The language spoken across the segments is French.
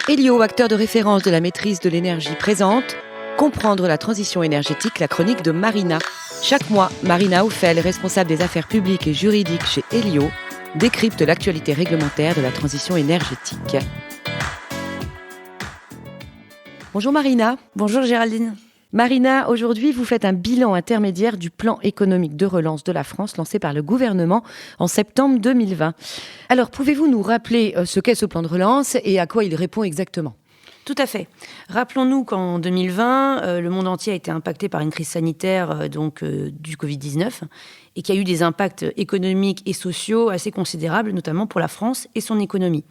Elio, acteur de référence de la maîtrise de l'énergie, présente Comprendre la transition énergétique, la chronique de Marina. Chaque mois, Marina Auffel, responsable des affaires publiques et juridiques chez Elio, décrypte l'actualité réglementaire de la transition énergétique. Bonjour Marina. Bonjour Géraldine. Marina, aujourd'hui, vous faites un bilan intermédiaire du plan économique de relance de la France lancé par le gouvernement en septembre 2020. Alors, pouvez-vous nous rappeler ce qu'est ce plan de relance et à quoi il répond exactement ? Tout à fait. Rappelons-nous qu'en 2020, le monde entier a été impacté par une crise sanitaire du Covid-19 et qu'il y a eu des impacts économiques et sociaux assez considérables, notamment pour la France et son économie.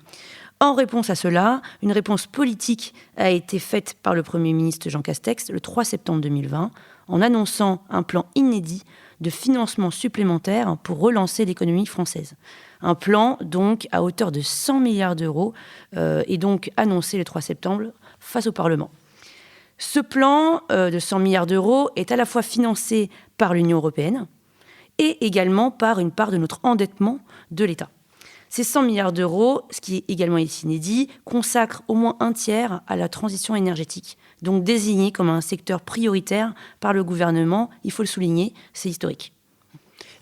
En réponse à cela, une réponse politique a été faite par le Premier ministre Jean Castex le 3 septembre 2020 en annonçant un plan inédit de financement supplémentaire pour relancer l'économie française. Un plan donc à hauteur de 100 milliards d'euros est donc annoncé le 3 septembre face au Parlement. Ce plan de 100 milliards d'euros est à la fois financé par l'Union européenne et également par une part de notre endettement de l'État. Ces 100 milliards d'euros, ce qui est également ici inédit, consacrent au moins un tiers à la transition énergétique, donc désigné comme un secteur prioritaire par le gouvernement. Il faut le souligner, c'est historique.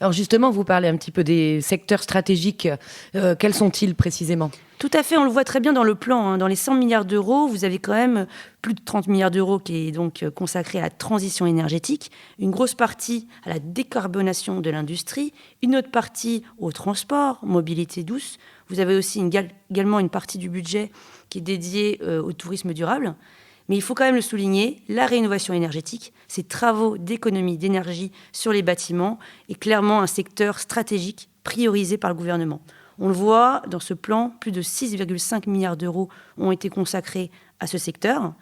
Alors justement, vous parlez un petit peu des secteurs stratégiques. Quels sont-ils précisément ? Tout à fait, on le voit très bien dans le plan. Dans les 100 milliards d'euros, vous avez quand même plus de 30 milliards d'euros qui est donc consacré à la transition énergétique, une grosse partie à la décarbonation de l'industrie, une autre partie au transport, mobilité douce. Vous avez aussi également une partie du budget qui est dédiée au tourisme durable. Mais il faut quand même le souligner, la rénovation énergétique, ces travaux d'économie d'énergie sur les bâtiments, est clairement un secteur stratégique priorisé par le gouvernement. On le voit dans ce plan, plus de 6,5 milliards d'euros ont été consacrés à ce secteur.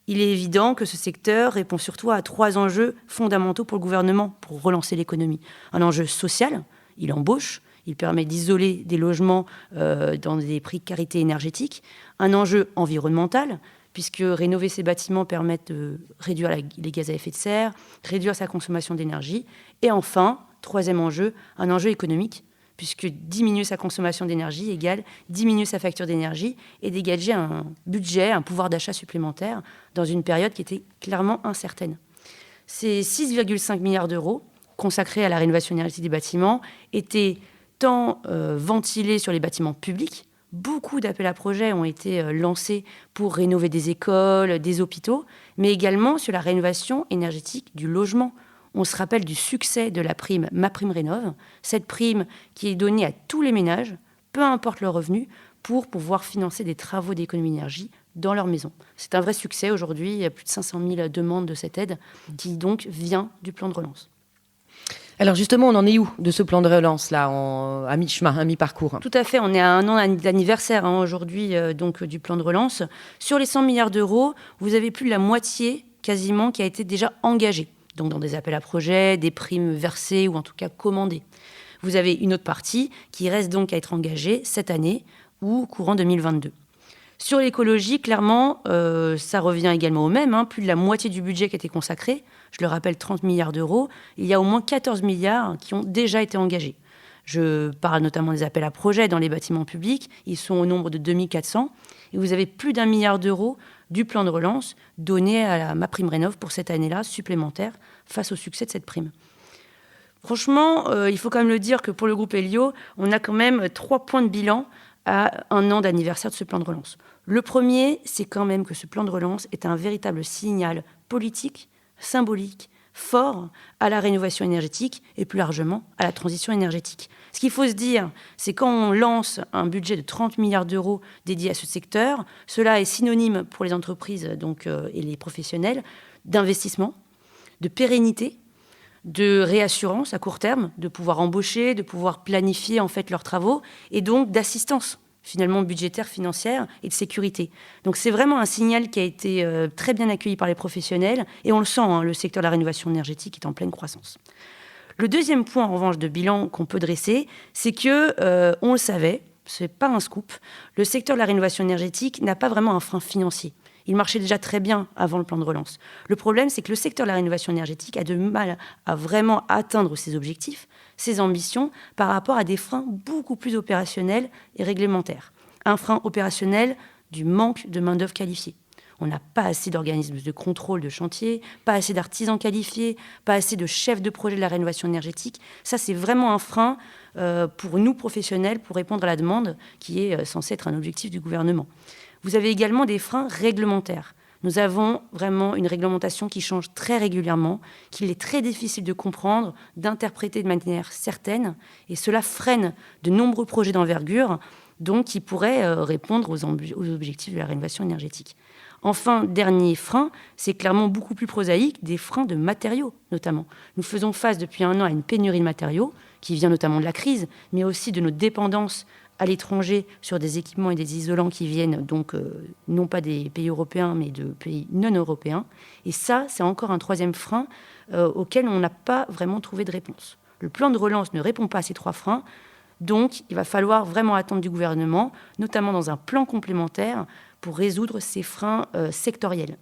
Il est évident que ce secteur répond surtout à 3 enjeux fondamentaux pour le gouvernement pour relancer l'économie. Un enjeu social, il embauche, il permet d'isoler des logements dans des précarités énergétiques. Un enjeu environnemental, puisque rénover ces bâtiments permet de réduire les gaz à effet de serre, réduire sa consommation d'énergie. Et enfin, troisième enjeu, un enjeu économique, puisque diminuer sa consommation d'énergie égale diminuer sa facture d'énergie et dégager un budget, un pouvoir d'achat supplémentaire dans une période qui était clairement incertaine. Ces 6,5 milliards d'euros consacrés à la rénovation énergétique des bâtiments étaient tant ventilés sur les bâtiments publics. Beaucoup d'appels à projets ont été lancés pour rénover des écoles, des hôpitaux, mais également sur la rénovation énergétique du logement. On se rappelle du succès de la prime MaPrimeRénov', cette prime qui est donnée à tous les ménages, peu importe leur revenu, pour pouvoir financer des travaux d'économie d'énergie dans leur maison. C'est un vrai succès aujourd'hui, il y a plus de 500 000 demandes de cette aide qui donc vient du plan de relance. Alors justement, on en est où de ce plan de relance là, à mi-chemin, à mi-parcours ? Tout à fait, on est à 1 an d'anniversaire aujourd'hui du plan de relance. Sur les 100 milliards d'euros, vous avez plus de la moitié quasiment qui a été déjà engagée, donc dans des appels à projets, des primes versées ou en tout cas commandées. Vous avez une autre partie qui reste donc à être engagée cette année ou courant 2022. Sur l'écologie, clairement, ça revient également au même. Plus de la moitié du budget qui a été consacré, je le rappelle, 30 milliards d'euros. Il y a au moins 14 milliards qui ont déjà été engagés. Je parle notamment des appels à projets dans les bâtiments publics. Ils sont au nombre de 2400. Et vous avez plus d'1 milliard d'euros du plan de relance donné à la MaPrimeRénov' pour cette année-là, supplémentaire, face au succès de cette prime. Franchement, il faut quand même le dire que pour le groupe Elio, on a quand même 3 points de bilan à 1 an d'anniversaire de ce plan de relance. Le premier, c'est quand même que ce plan de relance est un véritable signal politique, symbolique, fort à la rénovation énergétique et plus largement à la transition énergétique. Ce qu'il faut se dire, c'est quand on lance un budget de 30 milliards d'euros dédié à ce secteur, cela est synonyme pour les entreprises et les professionnels d'investissement, de pérennité, de réassurance à court terme, de pouvoir embaucher, de pouvoir planifier en fait leurs travaux et donc d'assistance finalement budgétaire, financière et de sécurité. Donc c'est vraiment un signal qui a été très bien accueilli par les professionnels et on le sent, le secteur de la rénovation énergétique est en pleine croissance. Le deuxième point en revanche de bilan qu'on peut dresser, c'est que, on le savait, c'est pas un scoop, le secteur de la rénovation énergétique n'a pas vraiment un frein financier. Il marchait déjà très bien avant le plan de relance. Le problème, c'est que le secteur de la rénovation énergétique a du mal à vraiment atteindre ses objectifs, ses ambitions, par rapport à des freins beaucoup plus opérationnels et réglementaires. Un frein opérationnel du manque de main-d'œuvre qualifiée. On n'a pas assez d'organismes de contrôle de chantier, pas assez d'artisans qualifiés, pas assez de chefs de projet de la rénovation énergétique. Ça, c'est vraiment un frein pour nous, professionnels, pour répondre à la demande qui est censée être un objectif du gouvernement. Vous avez également des freins réglementaires. Nous avons vraiment une réglementation qui change très régulièrement, qu'il est très difficile de comprendre, d'interpréter de manière certaine, et cela freine de nombreux projets d'envergure, donc qui pourraient répondre aux objectifs de la rénovation énergétique. Enfin, dernier frein, c'est clairement beaucoup plus prosaïque, des freins de matériaux notamment. Nous faisons face depuis 1 an à une pénurie de matériaux, qui vient notamment de la crise, mais aussi de nos dépendances à l'étranger sur des équipements et des isolants qui viennent donc non pas des pays européens, mais de pays non européens. Et ça, c'est encore un 3e frein auquel on n'a pas vraiment trouvé de réponse. Le plan de relance ne répond pas à ces 3 freins, donc il va falloir vraiment attendre du gouvernement, notamment dans un plan complémentaire, pour résoudre ces freins sectoriels.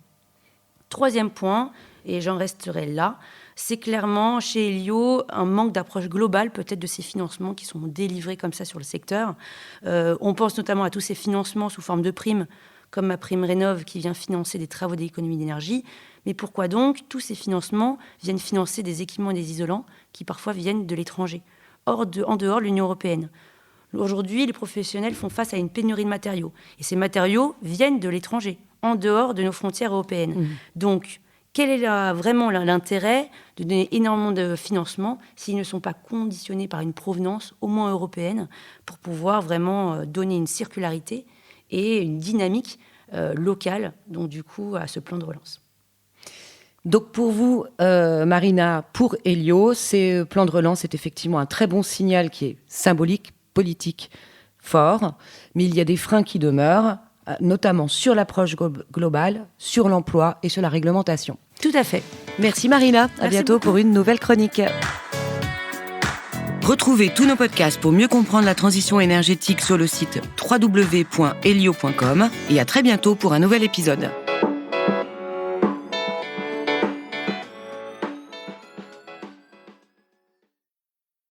3e point, et j'en resterai là, c'est clairement chez Elio un manque d'approche globale peut-être de ces financements qui sont délivrés comme ça sur le secteur. On pense notamment à tous ces financements sous forme de primes, comme ma prime Rénov qui vient financer des travaux d'économie d'énergie. Mais pourquoi donc tous ces financements viennent financer des équipements et des isolants qui parfois viennent de l'étranger, en dehors de l'Union européenne? Aujourd'hui, les professionnels font face à une pénurie de matériaux. Et ces matériaux viennent de l'étranger, en dehors de nos frontières européennes. Donc, quel est vraiment l'intérêt de donner énormément de financement s'ils ne sont pas conditionnés par une provenance, au moins européenne, pour pouvoir vraiment donner une circularité et une dynamique locale, donc du coup, à ce plan de relance. Donc pour vous, Marina, pour Elio, ce plan de relance est effectivement un très bon signal qui est symbolique, politique, fort, mais il y a des freins qui demeurent, notamment sur l'approche globale, sur l'emploi et sur la réglementation. Tout à fait. Merci Marina, à bientôt beaucoup. pour une nouvelle chronique. Retrouvez tous nos podcasts pour mieux comprendre la transition énergétique sur le site www.elio.com et à très bientôt pour un nouvel épisode.